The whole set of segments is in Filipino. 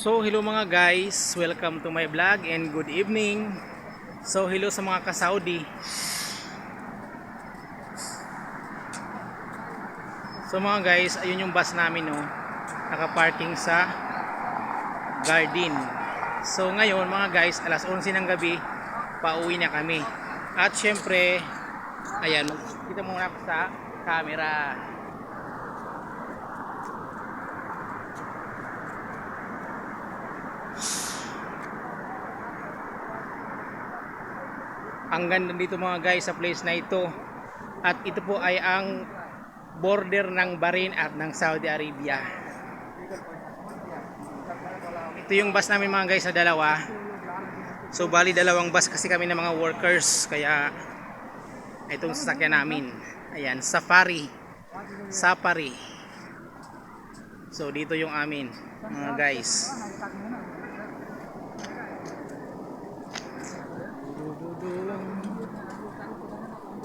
So hello mga guys, welcome to my vlog and good evening. So hello sa mga ka-Saudi. So mga guys, ayun yung bus namin, no, nakaparking sa garden. So ngayon mga guys, alas 11 ng gabi, pauwi na kami. At syempre, ayan, kita muna ako sa camera. Ang ganda dito mga guys sa place na ito. At ito po ay ang border ng Bahrain at ng Saudi Arabia. Ito yung bus namin mga guys sa dalawa. So bali dalawang bus kasi kami ng mga workers. Kaya itong sasakyan namin. Ayan, Safari. So dito yung amin mga guys.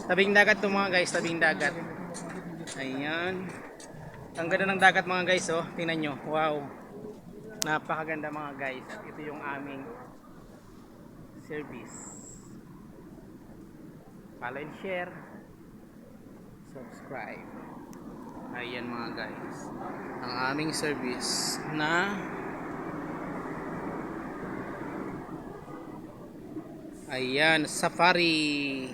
Tabing dagat to mga guys, tabing dagat. Ayan. Ang ganda ng dagat mga guys, oh. Tingnan nyo. Wow. Napakaganda mga guys. At ito yung aming service. Follow and share. Subscribe. Ayan mga guys. Ang aming service na ayan, Safari.